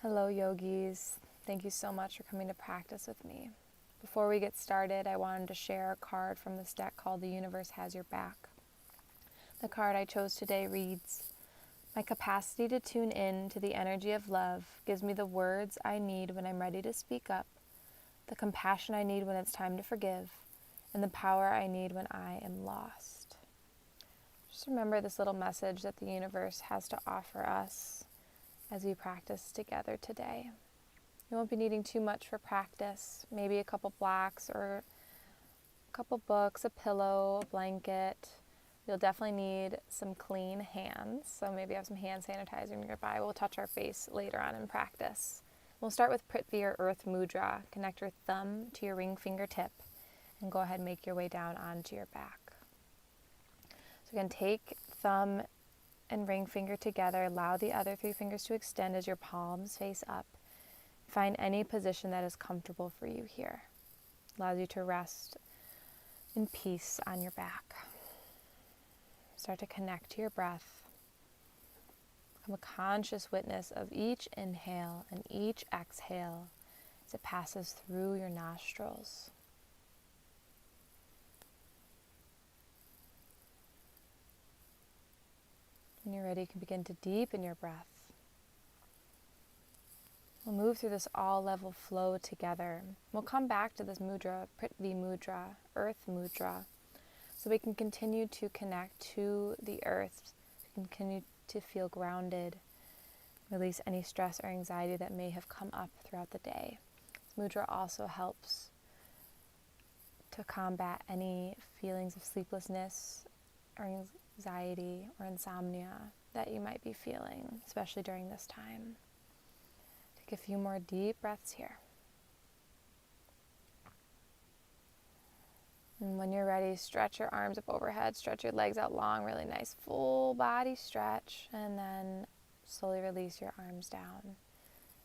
Hello, yogis. Thank you so much for coming to practice with me. Before we get started, I wanted to share a card from this deck called The Universe Has Your Back. The card I chose today reads, "My capacity to tune in to the energy of love gives me the words I need when I'm ready to speak up, the compassion I need when it's time to forgive, and the power I need when I am lost." Just remember this little message that the universe has to offer us as we practice together today. You won't be needing too much for practice, maybe a couple blocks or a couple books, a pillow, a blanket. You'll definitely need some clean hands, so maybe have some hand sanitizer nearby. We'll touch our face later on in practice. We'll start with Prithvi or Earth Mudra. Connect your thumb to your ring fingertip and go ahead and make your way down onto your back. So again, take thumb and ring finger together. Allow the other 3 fingers to extend as your palms face up. Find any position that is comfortable for you here. Allows you to rest in peace on your back. Start to connect to your breath. Become a conscious witness of each inhale and each exhale as it passes through your nostrils. When you're ready, you can begin to deepen your breath. We'll move through this all-level flow together. We'll come back to this mudra, Prithvi Mudra, Earth Mudra, so we can continue to connect to the earth, continue to feel grounded, release any stress or anxiety that may have come up throughout the day. This mudra also helps to combat any feelings of sleeplessness or anxiety or insomnia that you might be feeling, especially during this time. Take a few more deep breaths here. And when you're ready, stretch your arms up overhead, stretch your legs out long, really nice full body stretch, and then slowly release your arms down.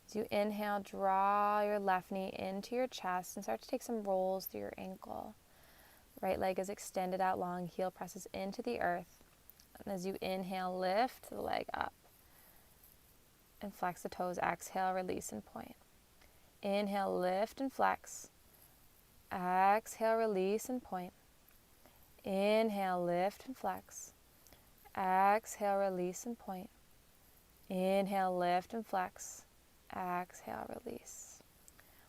As you inhale, draw your left knee into your chest and start to take some rolls through your ankle. Right leg is extended out long, heel presses into the earth. And as you inhale, lift the leg up and flex the toes. Exhale, release and point. Inhale, lift and flex. Exhale, release and point. Inhale, lift and flex. Exhale, release and point. Inhale, lift and flex. Exhale, release.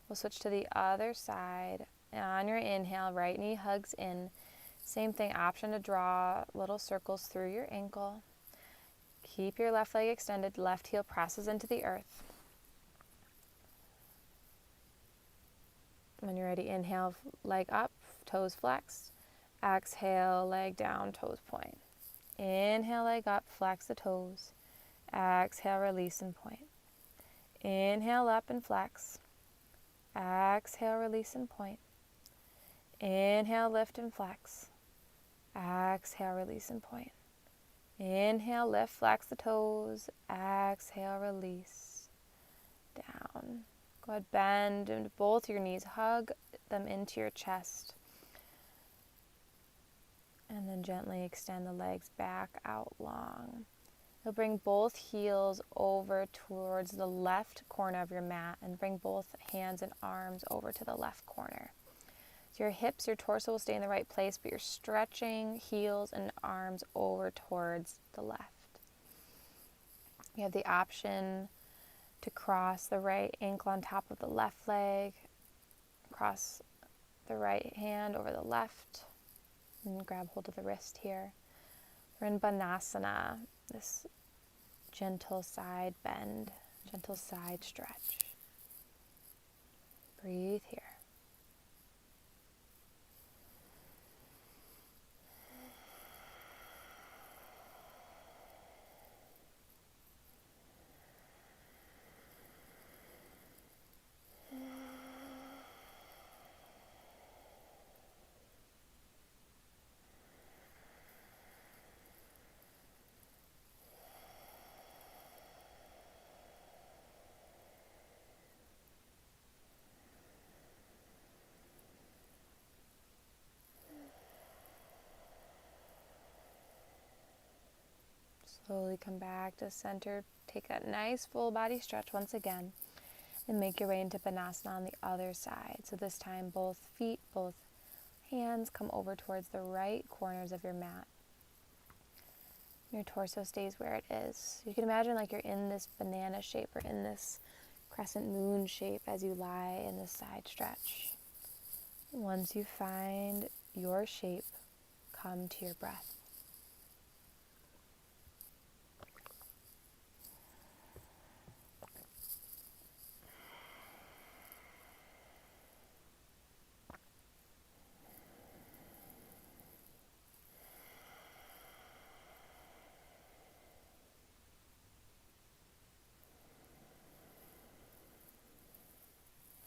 We'll switch to the other side. On your inhale, right knee hugs in. Same thing, option to draw little circles through your ankle. Keep your left leg extended, left heel presses into the earth. When you're ready, inhale, leg up, toes flexed. Exhale, leg down, toes point. Inhale, leg up, flex the toes. Exhale, release and point. Inhale, up and flex. Exhale, release and point. Inhale, lift and flex. Exhale, release and point. Inhale, lift, flex the toes. Exhale, release. Down. Go ahead, bend into both your knees. Hug them into your chest. And then gently extend the legs back out long. You'll bring both heels over towards the left corner of your mat and bring both hands and arms over to the left corner. So your hips, your torso will stay in the right place, but you're stretching heels and arms over towards the left. You have the option to cross the right ankle on top of the left leg, cross the right hand over the left, and grab hold of the wrist here. We're in Banasana, this gentle side bend, gentle side stretch. Breathe here. Slowly come back to center. take that nice full body stretch once again and make your way into Banasana on the other side. So this time both feet, both hands come over towards the right corners of your mat. Your torso stays where it is. You can imagine like you're in this banana shape or in this crescent moon shape as you lie in this side stretch. Once you find your shape, come to your breath.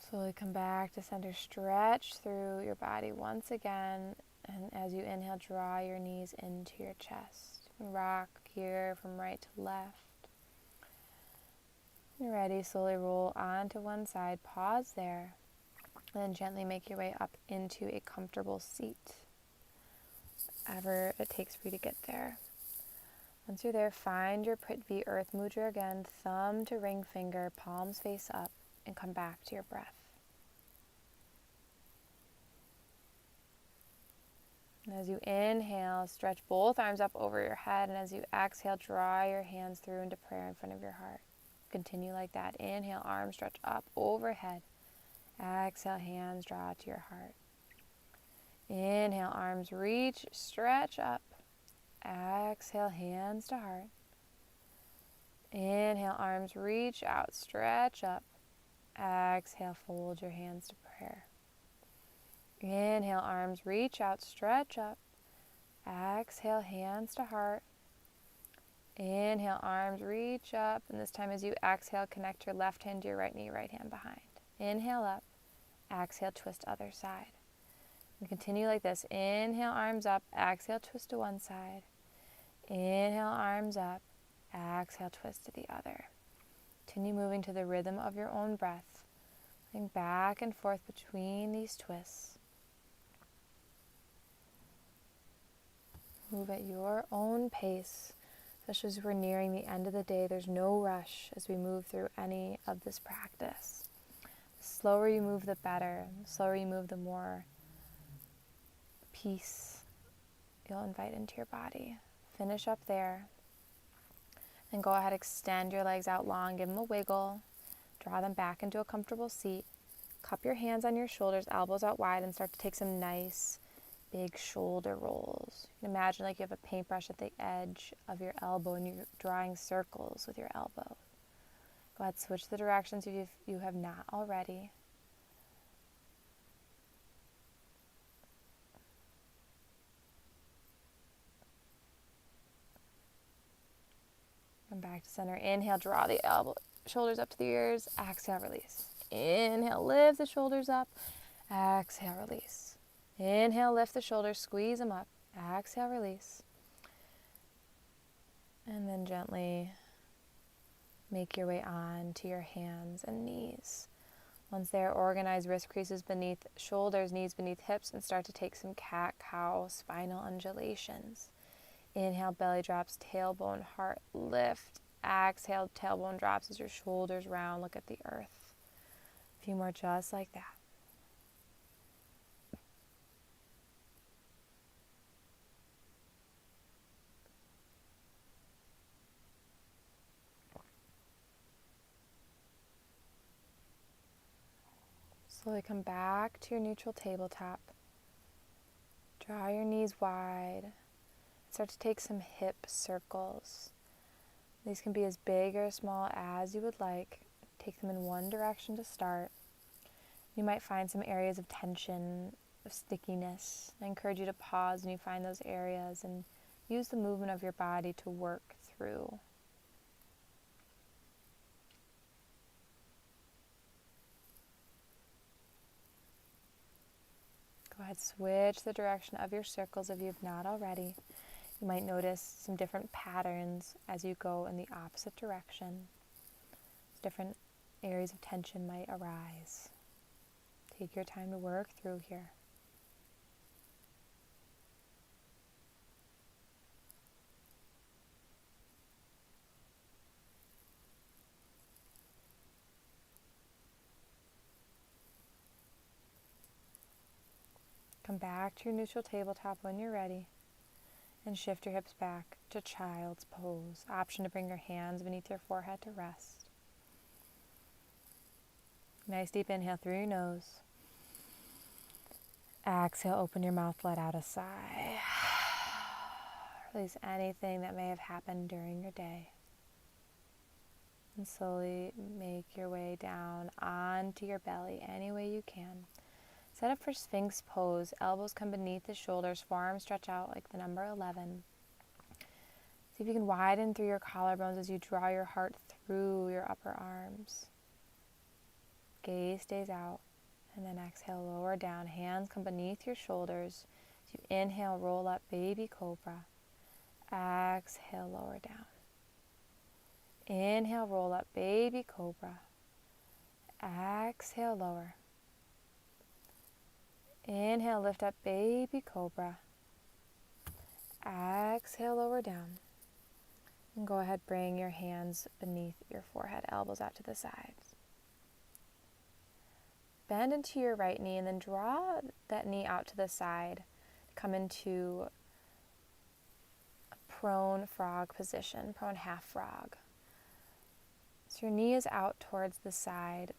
Slowly come back to center, stretch through your body once again, and as you inhale, draw your knees into your chest. Rock here from right to left. When you're ready, slowly roll onto one side, pause there, and then gently make your way up into a comfortable seat, whatever it takes for you to get there. Once you're there, find your Prithvi Earth Mudra again, thumb to ring finger, palms face up, and come back to your breath. And as you inhale, stretch both arms up over your head, and as you exhale, draw your hands through into prayer in front of your heart. Continue like that. Inhale, arms stretch up overhead. Exhale, hands draw to your heart. Inhale, arms reach, stretch up. Exhale, hands to heart. Inhale, arms reach out, stretch up. Exhale, fold your hands to prayer. Inhale, arms reach out, stretch up. Exhale, hands to heart. Inhale, arms reach up. And this time as you exhale, connect your left hand to your right knee, right hand behind. Inhale up. Exhale, twist other side. And continue like this. Inhale, arms up. Exhale, twist to one side. Inhale, arms up. Exhale, twist to the other. Continue moving to the rhythm of your own breath. Going back and forth between these twists. Move at your own pace, especially as we're nearing the end of the day. There's no rush as we move through any of this practice. The slower you move, the better. The slower you move, the more peace you'll invite into your body. Finish up there. Then go ahead, extend your legs out long, give them a wiggle. Draw them back into a comfortable seat. Cup your hands on your shoulders, elbows out wide, and start to take some nice big shoulder rolls. You can imagine like you have a paintbrush at the edge of your elbow and you're drawing circles with your elbow. Go ahead, switch the directions if you have not already. Come back to center. Inhale, draw the shoulders up to the ears. Exhale, release. Inhale, lift the shoulders up. Exhale, release. Inhale, lift the shoulders, squeeze them up. Exhale, release. And then gently make your way on to your hands and knees. Once they're organized, wrist creases beneath shoulders, knees beneath hips, and start to take some cat-cow spinal undulations. Inhale, belly drops, tailbone, heart lift. Exhale, tailbone drops as your shoulders round, look at the earth. A few more just like that. Slowly come back to your neutral tabletop. Draw your knees wide. Start to take some hip circles. These can be as big or small as you would like. Take them in one direction to start. You might find some areas of tension, of stickiness. I encourage you to pause when you find those areas and use the movement of your body to work through. Go ahead, switch the direction of your circles if you have not already. You might notice some different patterns as you go in the opposite direction. Different areas of tension might arise. Take your time to work through here. Come back to your neutral tabletop when you're ready. And shift your hips back to child's pose. Option to bring your hands beneath your forehead to rest. Nice deep inhale through your nose. Exhale, open your mouth, let out a sigh. Release anything that may have happened during your day. And slowly make your way down onto your belly any way you can. Set up for Sphinx pose. Elbows come beneath the shoulders, forearms stretch out like the number 11. See if you can widen through your collarbones as you draw your heart through your upper arms. Gaze stays out. And then exhale, lower down. Hands come beneath your shoulders. As you inhale, roll up, baby cobra. Exhale, lower down. Inhale, roll up, baby cobra. Exhale, lower. Inhale, lift up, baby cobra. Exhale, lower down. And go ahead, bring your hands beneath your forehead, elbows out to the sides. Bend into your right knee and then draw that knee out to the side. Come into a prone frog position, prone half frog. So your knee is out towards the side.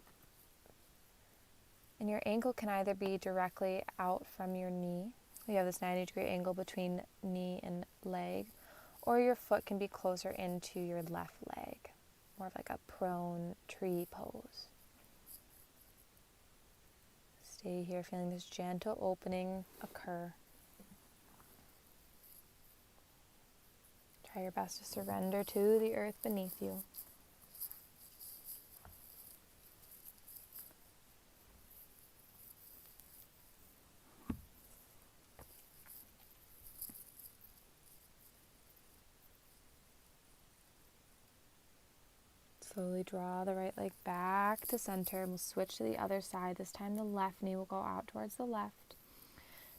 And your ankle can either be directly out from your knee. You have this 90-degree angle between knee and leg. Or your foot can be closer into your left leg. More of like a prone tree pose. Stay here feeling this gentle opening occur. Try your best to surrender to the earth beneath you. Slowly draw the right leg back to center and we'll switch to the other side. This time the left knee will go out towards the left.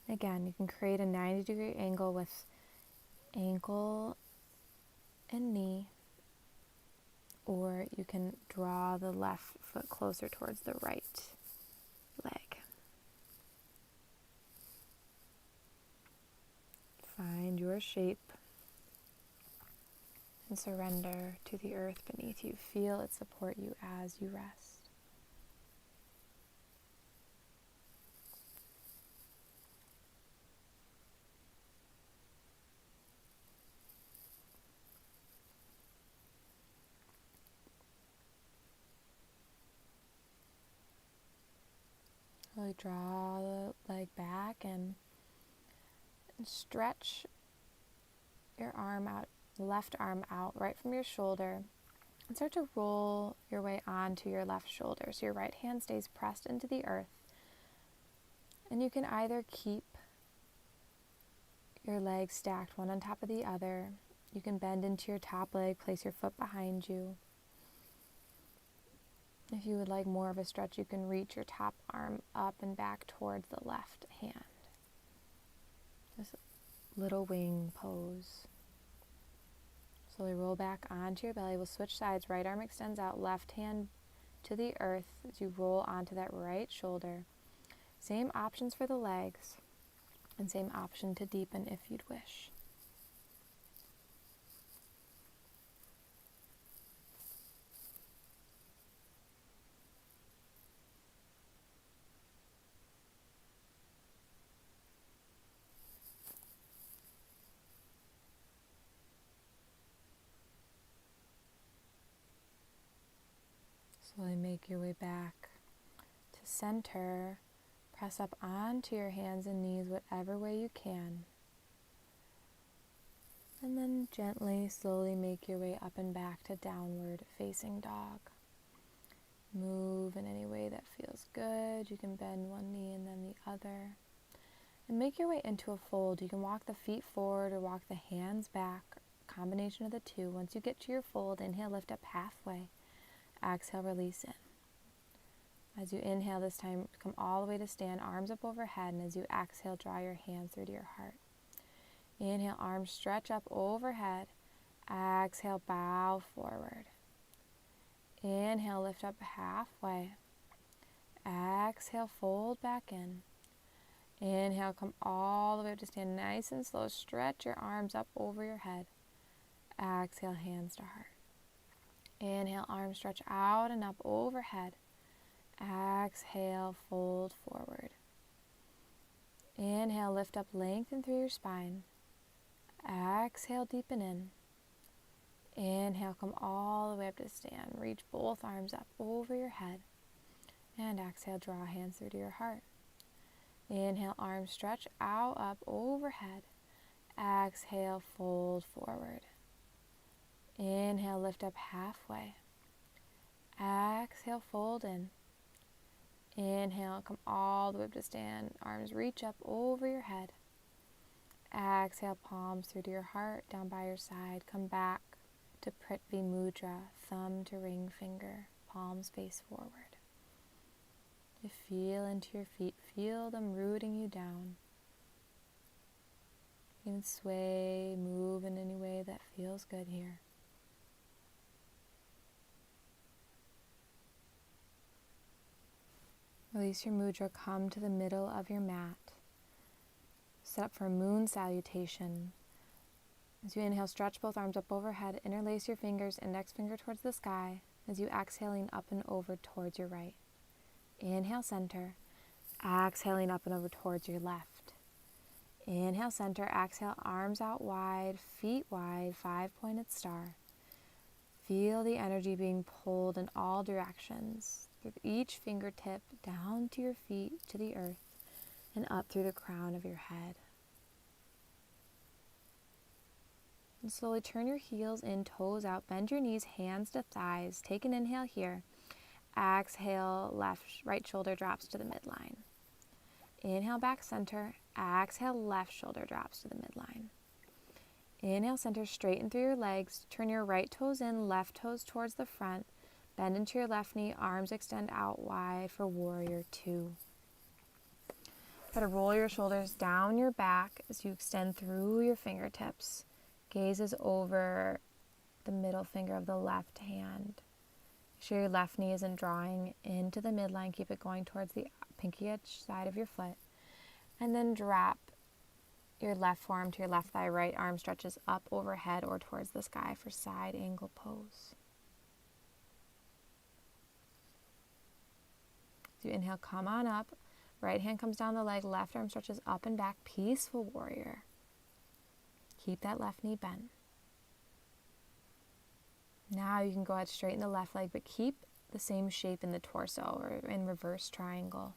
Again, you can create a 90-degree angle with ankle and knee, or you can draw the left foot closer towards the right leg. Find your shape. And surrender to the earth beneath you. Feel it support you as you rest. Really draw the leg back and stretch your arm out. Left arm out right from your shoulder and start to roll your way onto your left shoulder so your right hand stays pressed into the earth. And you can either keep your legs stacked one on top of the other. You can bend into your top leg, place your foot behind you. If you would like more of a stretch, you can reach your top arm up and back towards the left hand. This little wing pose. Slowly roll back onto your belly. We'll switch sides. Right arm extends out, left hand to the earth as you roll onto that right shoulder. Same options for the legs, and same option to deepen if you'd wish. Slowly make your way back to center. Press up onto your hands and knees whatever way you can. And then gently, slowly make your way up and back to downward facing dog. Move in any way that feels good. You can bend one knee and then the other. And make your way into a fold. You can walk the feet forward or walk the hands back. Combination of the two. Once you get to your fold, inhale, lift up halfway. Exhale, release in. As you inhale this time, come all the way to stand, arms up overhead, and as you exhale, draw your hands through to your heart. Inhale, arms stretch up overhead. Exhale, bow forward. Inhale, lift up halfway. Exhale, fold back in. Inhale, come all the way up to stand nice and slow. Stretch your arms up over your head. Exhale, hands to heart. Inhale, arms stretch out and up overhead. Exhale, fold forward. Inhale, lift up, lengthen through your spine. Exhale, deepen in. Inhale, come all the way up to stand. Reach both arms up over your head. And exhale, draw hands through to your heart. Inhale, arms stretch out, up, overhead. Exhale, fold forward. Inhale, lift up halfway. Exhale, fold in. Inhale, come all the way up to stand. Arms reach up over your head. Exhale, palms through to your heart, down by your side. Come back to Prithvi Mudra, thumb to ring finger, palms face forward. You feel into your feet, feel them rooting you down. You can sway, move in any way that feels good here. Release your mudra, come to the middle of your mat. Set up for a moon salutation. As you inhale, stretch both arms up overhead, interlace your fingers, index finger towards the sky, as you exhaling up and over towards your right. Inhale, center. Exhaling up and over towards your left. Inhale, center. Exhale, arms out wide, feet wide, 5-pointed star. Feel the energy being pulled in all directions, with each fingertip down to your feet, to the earth, and up through the crown of your head. And slowly turn your heels in, toes out, bend your knees, hands to thighs. Take an inhale here. Exhale, right shoulder drops to the midline. Inhale, back center. Exhale, left shoulder drops to the midline. Inhale, center, straighten through your legs. Turn your right toes in, left toes towards the front. Bend into your left knee, arms extend out wide for warrior 2. Try to roll your shoulders down your back as you extend through your fingertips. Gaze is over the middle finger of the left hand. Make sure your left knee isn't drawing into the midline. Keep it going towards the pinky edge side of your foot. And then drop your left forearm to your left thigh. Right arm stretches up overhead or towards the sky for side angle pose. As you inhale, come on up. Right hand comes down the leg. Left arm stretches up and back. Peaceful warrior. Keep that left knee bent. Now you can go ahead, straighten the left leg, but keep the same shape in the torso or in reverse triangle.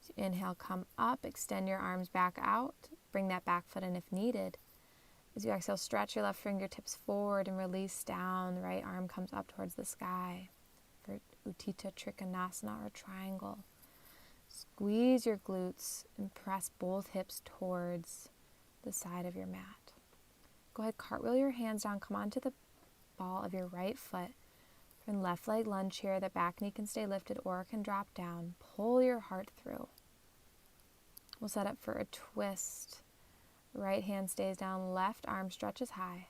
So inhale, come up, extend your arms back out. Bring that back foot in if needed. As you exhale, stretch your left fingertips forward and release down. The right arm comes up towards the sky for Utthita Trikonasana or triangle. Squeeze your glutes and press both hips towards the side of your mat. Go ahead, cartwheel your hands down, come onto the ball of your right foot. From left leg lunge here, the back knee can stay lifted or it can drop down. Pull your heart through. We'll set up for a twist. Right hand stays down, left arm stretches high.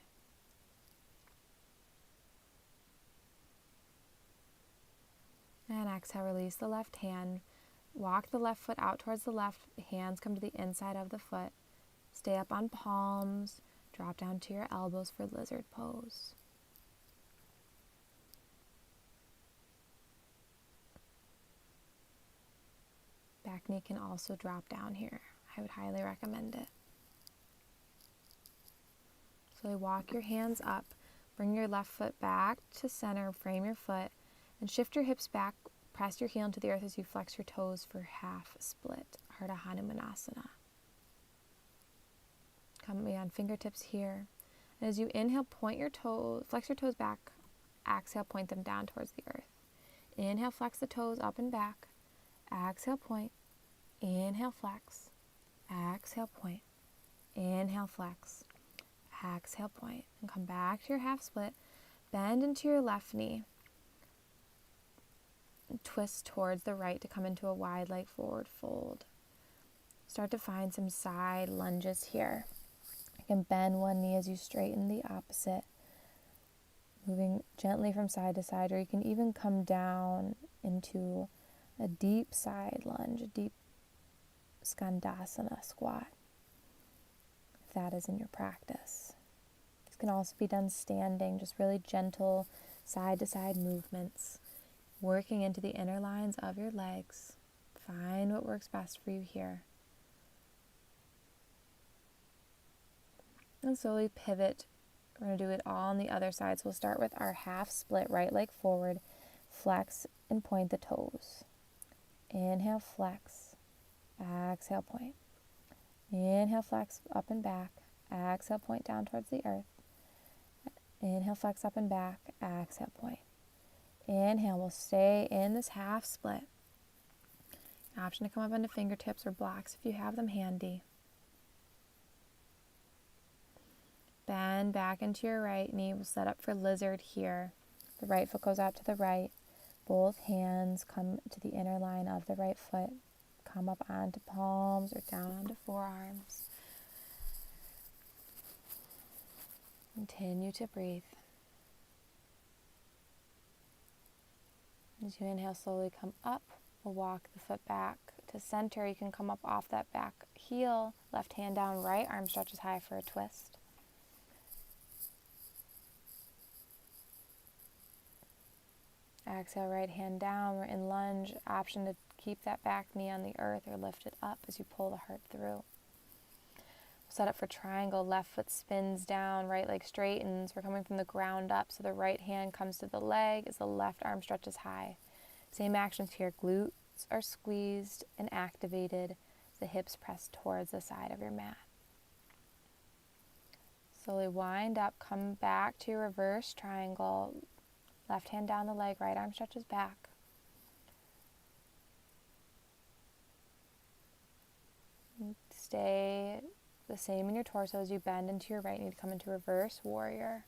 And exhale, release the left hand. Walk the left foot out towards the left. Hands come to the inside of the foot. Stay up on palms. Drop down to your elbows for lizard pose. Back knee can also drop down here. I would highly recommend it. Slowly walk your hands up. Bring your left foot back to center. Frame your foot. And shift your hips back. Press your heel into the earth as you flex your toes for half split. Ardha Hanumanasana. Come on fingertips here. And as you inhale, point your toes, flex your toes back. Exhale, point them down towards the earth. Inhale, flex the toes up and back. Exhale, point. Inhale, flex. Exhale, point. Inhale, flex. Exhale, point. And come back to your half split. Bend into your left knee. And twist towards the right to come into a wide leg forward fold. Start to find some side lunges here. You can bend one knee as you straighten the opposite, moving gently from side to side, or you can even come down into a deep side lunge, a deep Skandasana squat, if that is in your practice. This can also be done standing, just really gentle side-to-side movements, working into the inner lines of your legs. Find what works best for you here. And slowly pivot. We're going to do it all on the other side. So we'll start with our half split, right leg forward, flex and point the toes. Inhale, flex. Exhale, point. Inhale, flex up and back. Exhale, point down towards the earth. Inhale, flex up and back. Exhale, point. Inhale, we'll stay in this half split. Option to come up into fingertips or blocks if you have them handy. Bend back into your right knee. We'll set up for lizard here. The right foot goes out to the right. Both hands come to the inner line of the right foot. Come up onto palms or down onto forearms. Continue to breathe. As you inhale, slowly come up. We'll walk the foot back to center. You can come up off that back heel. Left hand down, right arm stretches high for a twist. Exhale, right hand down. We're in lunge. Option to keep that back knee on the earth or lift it up as you pull the heart through. Set up for triangle. Left foot spins down, right leg straightens. We're coming from the ground up, so the right hand comes to the leg as the left arm stretches high. Same actions here. Glutes are squeezed and activated. The hips press towards the side of your mat. Slowly wind up, come back to your reverse triangle. Left hand down the leg, right arm stretches back. Stay the same in your torso as you bend into your right knee to come into reverse warrior.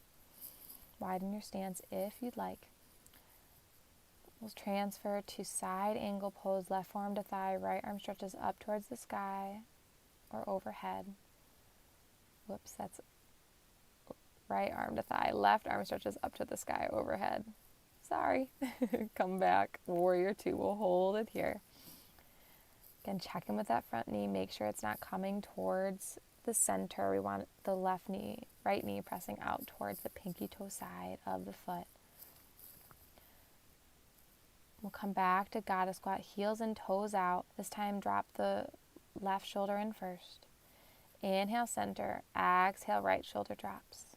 Widen your stance if you'd like. We'll transfer to side angle pose, left forearm to thigh, right arm stretches up towards the sky or overhead. Whoops, that's right arm to thigh, left arm stretches up to the sky overhead. Sorry. Come back. Warrior 2. We'll hold it here. Again, check in with that front knee. Make sure it's not coming towards the center. We want the left knee, right knee pressing out towards the pinky toe side of the foot. We'll come back to goddess squat, heels and toes out. This time drop the left shoulder in first. Inhale, center. Exhale, right shoulder drops.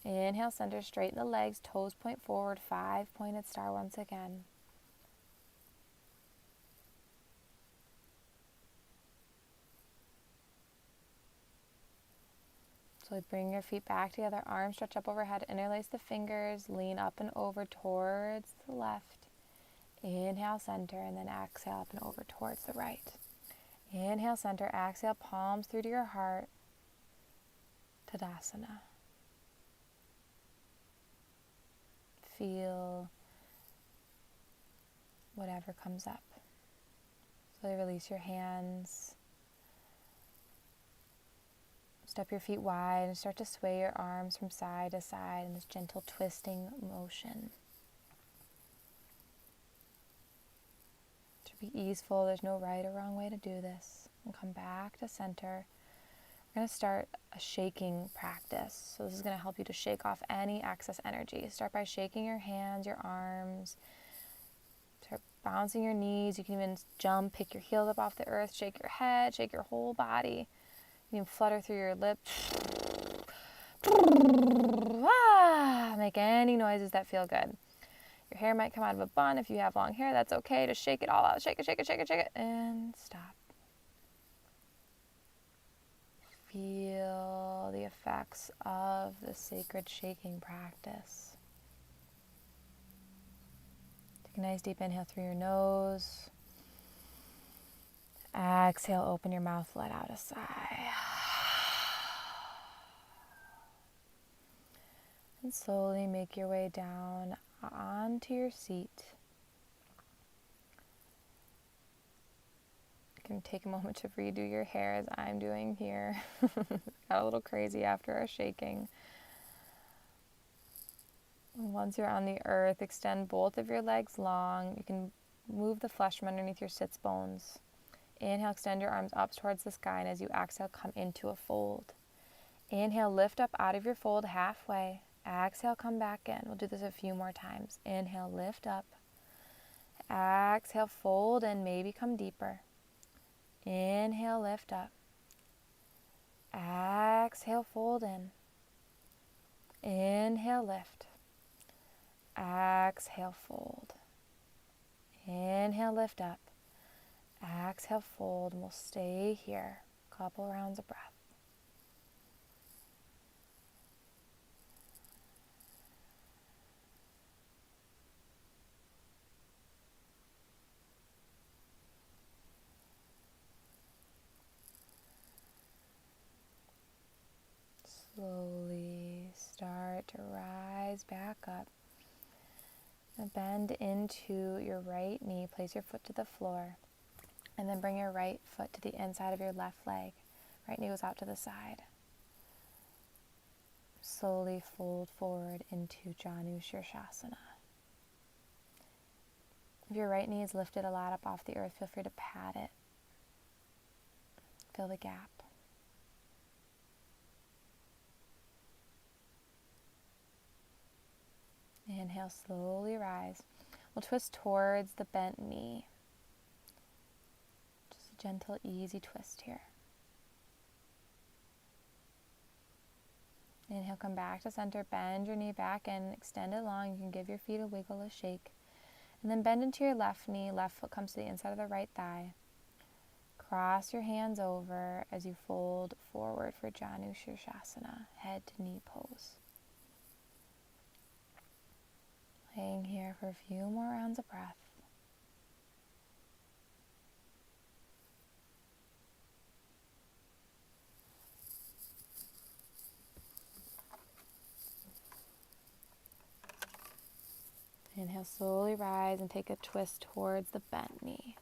Inhale, center, straighten the legs, toes point forward, 5-pointed star once again. So bring your feet back together, arms stretch up overhead, interlace the fingers, lean up and over towards the left. Inhale, center, and then exhale up and over towards the right. Inhale, center, exhale, palms through to your heart. Tadasana. Feel whatever comes up. Slowly release your hands. Step your feet wide and start to sway your arms from side to side in this gentle twisting motion. To be easeful, there's no right or wrong way to do this. And come back to center. We're going to start a shaking practice. So this is going to help you to shake off any excess energy. Start by shaking your hands, your arms. Start bouncing your knees. You can even jump, pick your heels up off the earth, shake your head, shake your whole body. You can flutter through your lips. Make any noises that feel good. Your hair might come out of a bun. If you have long hair, that's okay. Just shake it all out. Shake it, shake it, shake it, shake it. And stop. Feel the effects of the sacred shaking practice. Take a nice deep inhale through your nose. Exhale, open your mouth, let out a sigh. And slowly make your way down onto your seat. You can take a moment to redo your hair as I'm doing here. Got a little crazy after our shaking. And once you're on the earth, extend both of your legs long. You can move the flesh from underneath your sits bones. Inhale, extend your arms up towards the sky, and as you exhale, come into a fold. Inhale, lift up out of your fold halfway. Exhale, come back in. We'll do this a few more times. Inhale, lift up. Exhale, fold and maybe come deeper. Inhale, lift up. Exhale, fold in. Inhale, lift. Exhale, fold. Inhale, lift up. Exhale, fold, and we'll stay here. Couple rounds of breath. Slowly start to rise back up. And bend into your right knee. Place your foot to the floor. And then bring your right foot to the inside of your left leg. Right knee goes out to the side. Slowly fold forward into Janu Shirshasana. If your right knee is lifted a lot up off the earth, feel free to pat it. Fill the gap. Inhale, slowly rise. We'll twist towards the bent knee. Just a gentle, easy twist here. Inhale, come back to center. Bend your knee back in. Extend it long. You can give your feet a wiggle, a shake. And then bend into your left knee. Left foot comes to the inside of the right thigh. Cross your hands over as you fold forward for Janu Shirshasana, head to knee pose. Laying here for a few more rounds of breath. Inhale, slowly rise and take a twist towards the bent knee.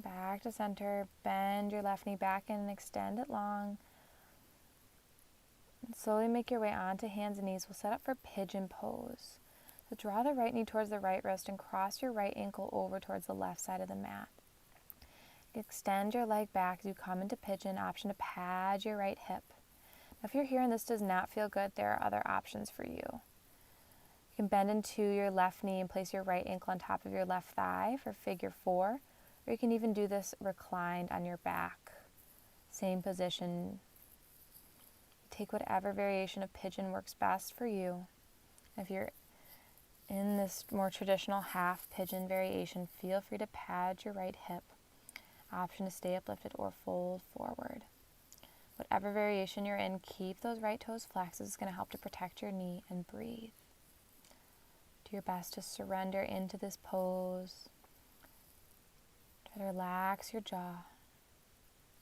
Back to center, bend your left knee back in and extend it long. And slowly make your way onto hands and knees. We'll set up for pigeon pose. So draw the right knee towards the right wrist and cross your right ankle over towards the left side of the mat. Extend your leg back as you come into pigeon. Option to pad your right hip. Now, if you're here and this does not feel good, there are other options for you. You can bend into your left knee and place your right ankle on top of your left thigh for figure 4. Or you can even do this reclined on your back. Same position. Take whatever variation of pigeon works best for you. If you're in this more traditional half pigeon variation, feel free to pad your right hip. Option to stay uplifted or fold forward. Whatever variation you're in, keep those right toes flexed. This is going to help to protect your knee and breathe. Do your best to surrender into this pose. Try to relax your jaw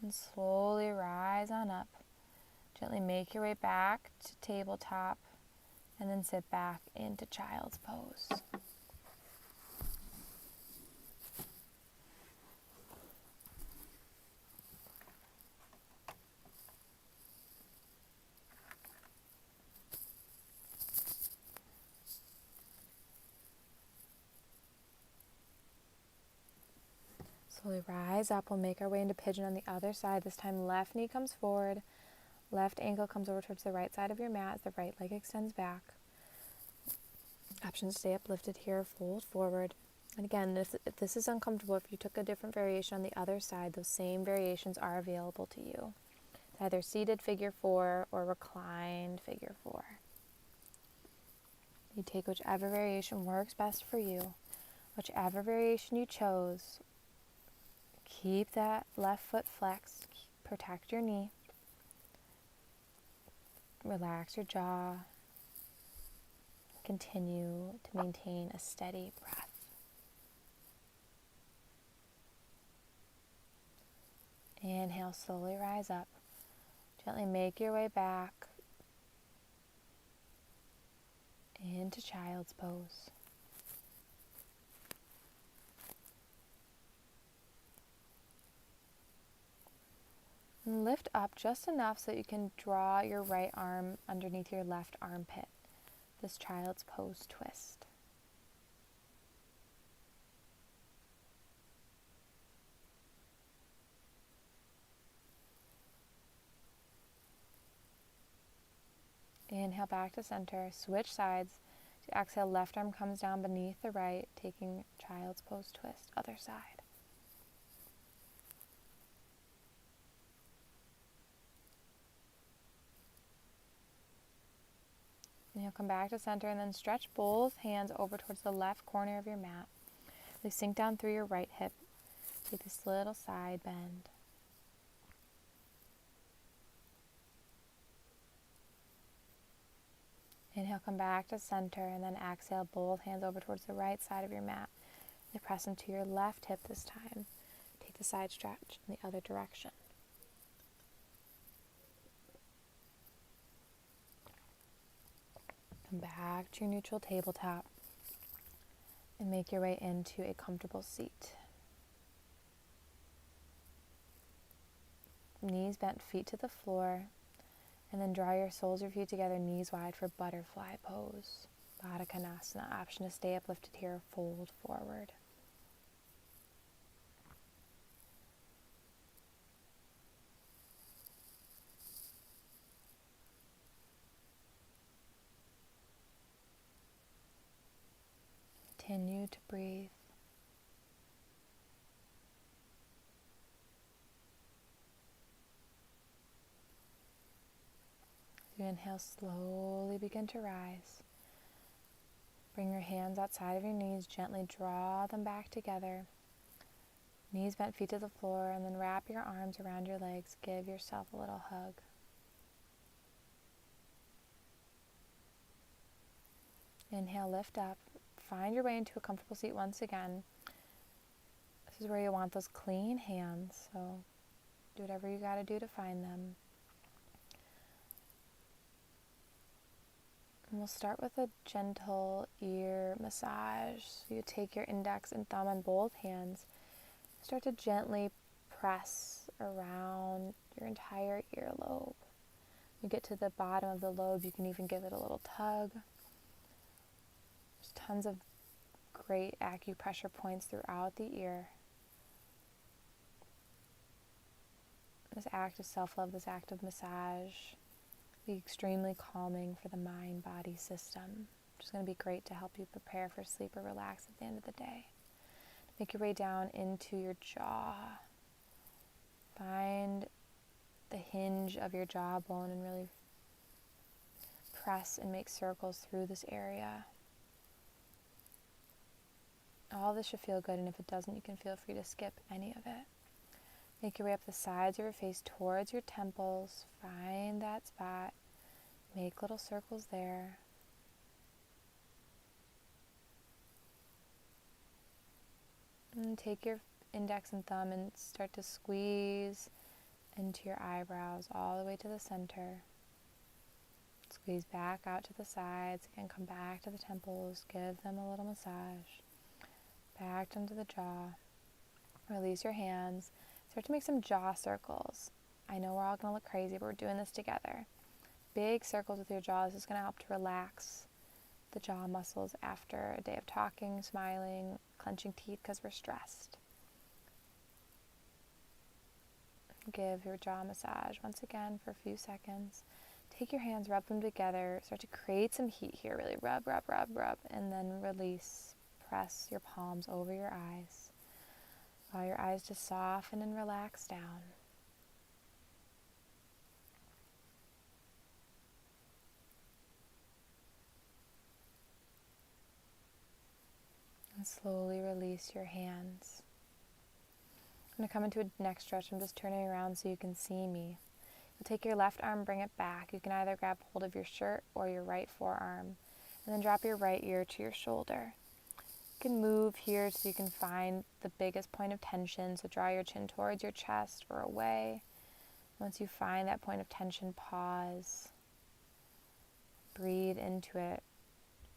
and slowly rise on up. Gently make your way back to tabletop and then sit back into child's pose. Slowly rise up. We'll make our way into pigeon on the other side. This time left knee comes forward. Left ankle comes over towards the right side of your mat as the right leg extends back. Option to stay uplifted here, fold forward. And again, if this is uncomfortable, if you took a different variation on the other side, those same variations are available to you. It's either seated figure 4 or reclined figure 4. You take whichever variation works best for you. Whichever variation you chose, keep that left foot flexed. Protect your knee. Relax your jaw. Continue to maintain a steady breath. Inhale, slowly rise up. Gently make your way back into child's pose. And lift up just enough so that you can draw your right arm underneath your left armpit. this child's pose twist. Inhale back to center, switch sides. So exhale, left arm comes down beneath the right, taking child's pose twist, other side. And you'll come back to center and then stretch both hands over towards the left corner of your mat. Really sink down through your right hip. Take this little side bend. Inhale, come back to center, and then exhale, both hands over towards the right side of your mat. And press into your left hip this time. Take the side stretch in the other direction. Come back to your neutral tabletop and make your way into a comfortable seat. Knees bent, feet to the floor. And then draw your soles of your feet together, knees wide for butterfly pose. Baddha Konasana. Option to stay uplifted here, fold forward. Continue to breathe. You inhale, slowly begin to rise. Bring your hands outside of your knees, gently draw them back together. Knees bent, feet to the floor, and then wrap your arms around your legs. Give yourself a little hug. Inhale, lift up. Find your way into a comfortable seat once again. This is where you want those clean hands, so do whatever you got to do to find them. And we'll start with a gentle ear massage. So you take your index and thumb on both hands. Start to gently press around your entire earlobe. You get to the bottom of the lobe, you can even give it a little tug. There's tons of great acupressure points throughout the ear. This act of self-love, this act of massage, be extremely calming for the mind-body system, which is going to be great to help you prepare for sleep or relax at the end of the day. Make your way down into your jaw. Find the hinge of your jawbone and really press and make circles through this area. All this should feel good, and if it doesn't, you can feel free to skip any of it. Make your way up the sides of your face towards your temples. Find that spot. Make little circles there. And take your index and thumb and start to squeeze into your eyebrows all the way to the center. Squeeze back out to the sides. Again, come back to the temples. Give them a little massage. Back into the jaw. Release your hands. Start to make some jaw circles. I know we're all going to look crazy, but we're doing this together. Big circles with your jaw. This is going to help to relax the jaw muscles after a day of talking, smiling, clenching teeth because we're stressed. Give your jaw a massage once again for a few seconds. Take your hands, rub them together. Start to create some heat here. Really rub, rub, rub, rub, and then release. Press your palms over your eyes. Allow your eyes to soften and relax down. And slowly release your hands. I'm going to come into a neck stretch. I'm just turning around so you can see me. You'll take your left arm, bring it back. You can either grab hold of your shirt or your right forearm. And then drop your right ear to your shoulder. You can move here so you can find the biggest point of tension. So draw your chin towards your chest or away. Once you find that point of tension, pause. Breathe into it.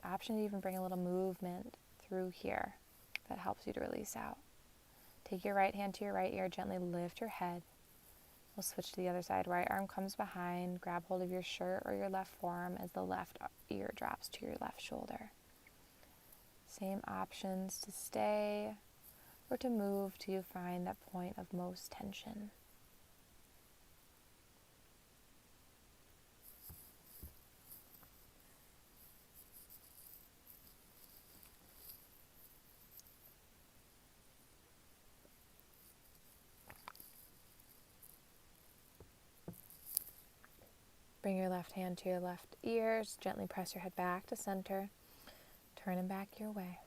Option to even bring a little movement through here. That helps you to release out. Take your right hand to your right ear. Gently lift your head. We'll switch to the other side. Right arm comes behind, grab hold of your shirt or your left forearm as the left ear drops to your left shoulder. Same options to stay or to move till you find that point of most tension. Bring your left hand to your left ear. Just gently press your head back to center. Turn it back your way.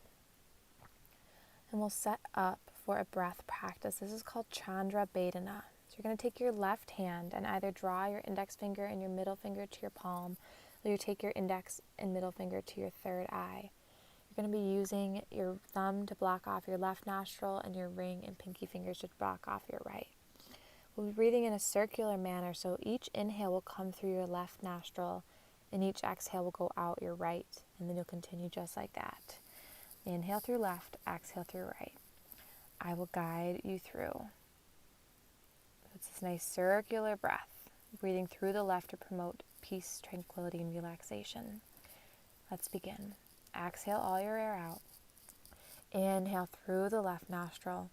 And we'll set up for a breath practice. This is called Chandra Vedana. So you're going to take your left hand and either draw your index finger and your middle finger to your palm, or you take your index and middle finger to your third eye. You're going to be using your thumb to block off your left nostril and your ring and pinky fingers to block off your right. We'll be breathing in a circular manner, so each inhale will come through your left nostril and each exhale will go out your right, and then you'll continue just like that. Inhale through left, exhale through right. I will guide you through. It's this nice circular breath, breathing through the left to promote peace, tranquility, and relaxation. Let's begin. Exhale all your air out. Inhale through the left nostril.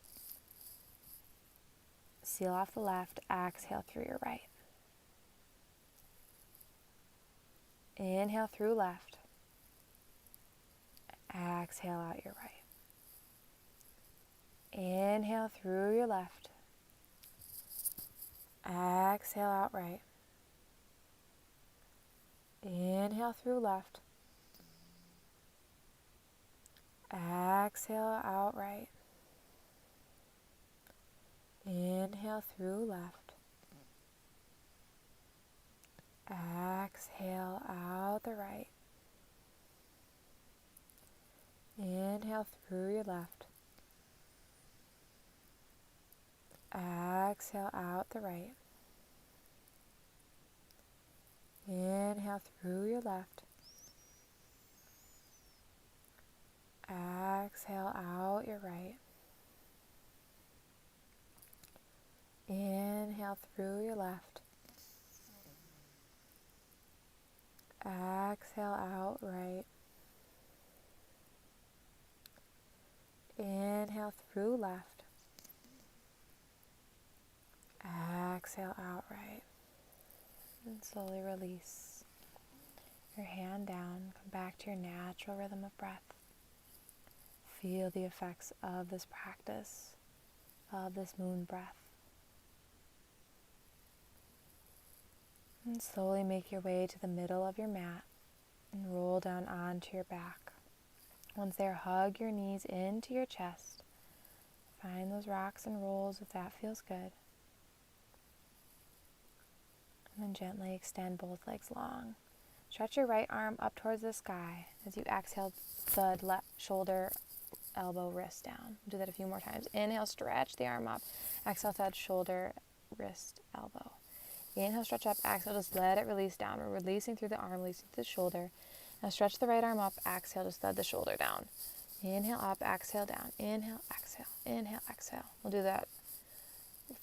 Seal off the left, exhale through your right. Inhale through left. Exhale out your right. Inhale through your left. Exhale out right. Inhale through left. Exhale out right. Inhale through left. Exhale out the right. Inhale through your left. Exhale out the right. Inhale through your left. Exhale out your right. Inhale through your left. Exhale out right. Inhale through left. Exhale out right. And slowly release your hand down. Come back to your natural rhythm of breath. Feel the effects of this practice, of this moon breath. And slowly make your way to the middle of your mat and roll down onto your back. Once there, hug your knees into your chest. Find those rocks and rolls if that feels good. And then gently extend both legs long. Stretch your right arm up towards the sky. As you exhale, thud left shoulder, elbow, wrist down. Do that a few more times. Inhale, stretch the arm up. Exhale, thud shoulder, wrist, elbow. Inhale, stretch up. Exhale, just let it release down. We're releasing through the arm, releasing through the shoulder. Now stretch the right arm up. Exhale, just let the shoulder down. Inhale up, exhale down. Inhale, exhale. Inhale, exhale. We'll do that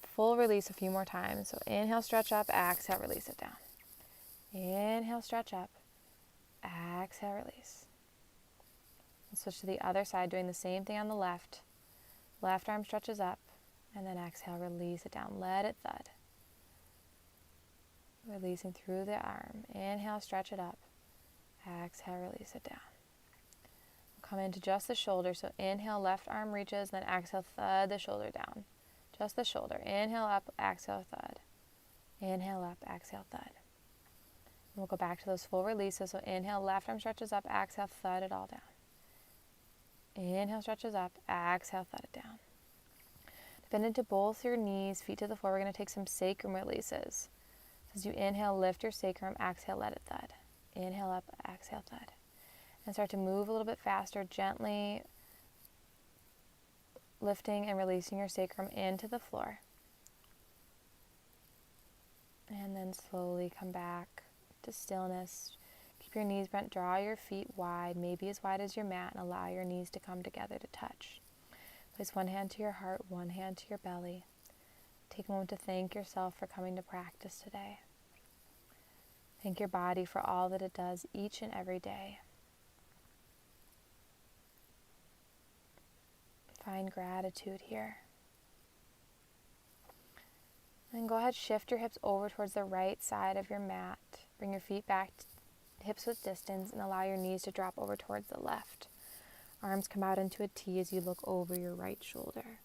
full release a few more times. So inhale, stretch up. Exhale, release it down. Inhale, stretch up. Exhale, release. We'll switch to the other side, doing the same thing on the left. Left arm stretches up. And then exhale, release it down. Let it thud. Releasing through the arm. Inhale, stretch it up. Exhale, release it down. We'll come into just the shoulder. So inhale, left arm reaches, then exhale, thud the shoulder down. Just the shoulder. Inhale up, exhale, thud. Inhale up, exhale, thud. And we'll go back to those full releases. So inhale, left arm stretches up, exhale, thud it all down. Inhale, stretches up, exhale, thud it down. Bend into both your knees, feet to the floor. We're going to take some sacrum releases. As you inhale, lift your sacrum, exhale, let it thud. Inhale up, exhale, thud. And start to move a little bit faster, gently lifting and releasing your sacrum into the floor. And then slowly come back to stillness. Keep your knees bent, draw your feet wide, maybe as wide as your mat, and allow your knees to come together to touch. Place one hand to your heart, one hand to your belly. take a moment to thank yourself for coming to practice today. Thank your body for all that it does each and every day. Find gratitude here. Then go ahead, shift your hips over towards the right side of your mat. Bring your feet back, hips width distance, and allow your knees to drop over towards the left. Arms come out into a T as you look over your right shoulder.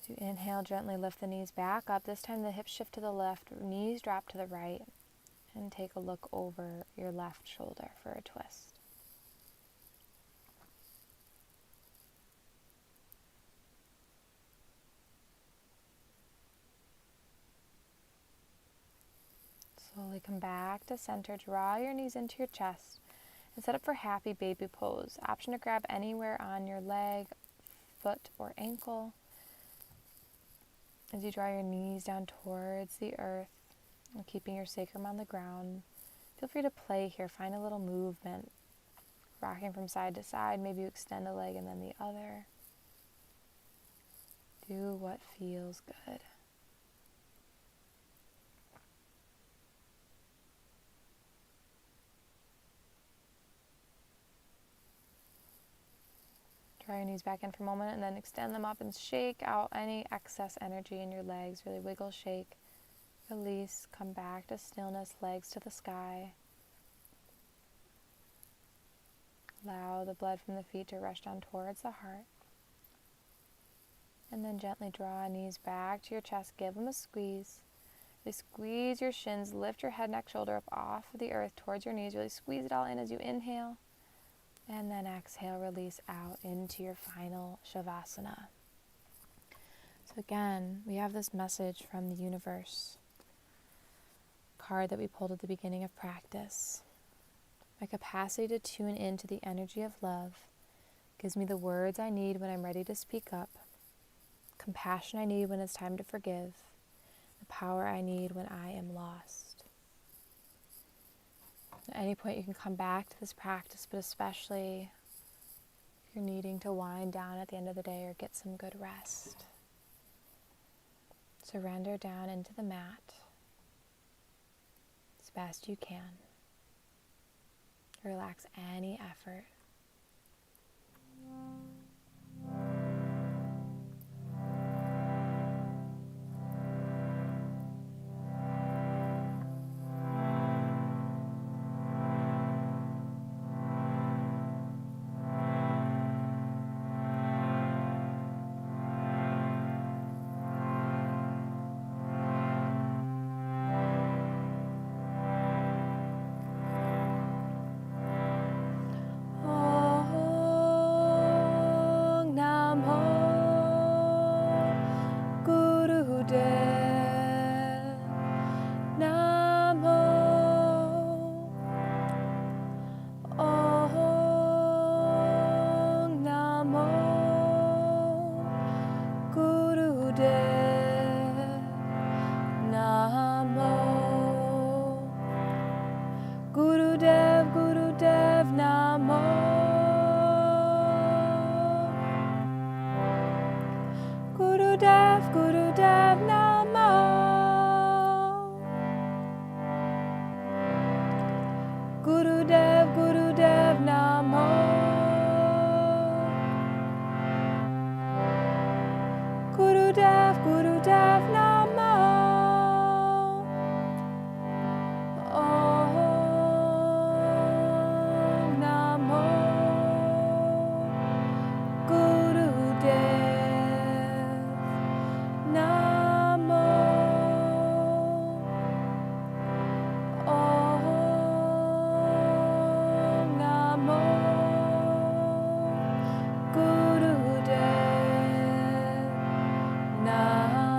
As you inhale, gently lift the knees back up. This time the hips shift to the left, knees drop to the right, and take a look over your left shoulder for a twist. Slowly come back to center, draw your knees into your chest, and set up for happy baby pose. Option to grab anywhere on your leg, foot, or ankle. As you draw your knees down towards the earth, and keeping your sacrum on the ground, feel free to play here. Find a little movement, rocking from side to side. Maybe you extend a leg and then the other. Do what feels good. Draw your knees back in for a moment and then extend them up and shake out any excess energy in your legs. Really wiggle, shake, release, come back to stillness, legs to the sky. Allow the blood from the feet to rush down towards the heart. And then gently draw knees back to your chest. Give them a squeeze. Really squeeze your shins. Lift your head, neck, shoulder up off of the earth towards your knees. Really squeeze it all in as you inhale. And then exhale, release out into your final Shavasana. So again, we have this message from the universe card that we pulled at the beginning of practice. My capacity to tune into the energy of love gives me the words I need when I'm ready to speak up, compassion I need when it's time to forgive, the power I need when I am lost. At any point you can come back to this practice, but especially if you're needing to wind down at the end of the day or get some good rest. Surrender down into the mat as best you can. Relax any effort. Now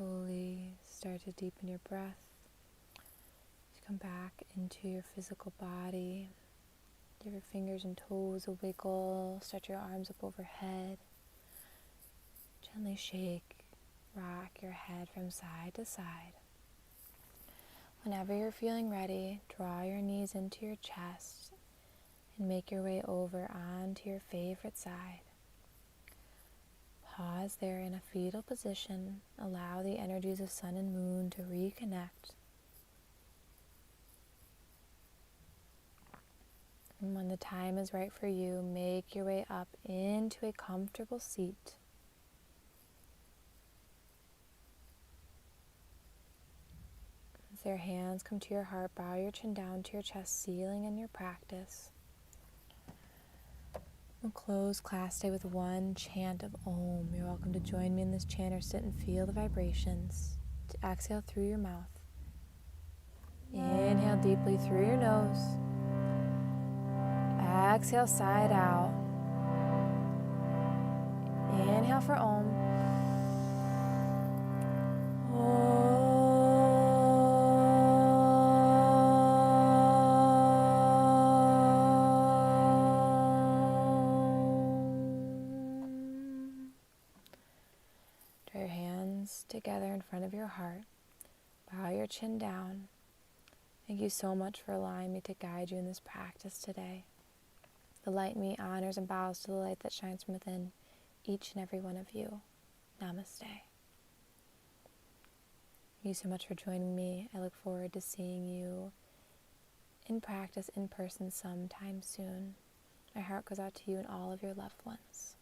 Slowly start to deepen your breath. Come back into your physical body. Give your fingers and toes a wiggle. Stretch your arms up overhead. Gently shake, rock your head from side to side. Whenever you're feeling ready, draw your knees into your chest and make your way over onto your favorite side. Pause there in a fetal position. Allow the energies of sun and moon to reconnect. And when the time is right for you, make your way up into a comfortable seat. As your hands come to your heart, bow your chin down to your chest, sealing in your practice. We'll close class today with one chant of Om. You're welcome to join me in this chant or sit and feel the vibrations. To exhale through your mouth. Inhale deeply through your nose. Exhale side out. Inhale for Om. Draw your hands together in front of your heart. Bow your chin down. Thank you so much for allowing me to guide you in this practice today. The light in me honors and bows to the light that shines from within each and every one of you. Namaste. Thank you so much for joining me. I look forward to seeing you in practice in person sometime soon. My heart goes out to you and all of your loved ones.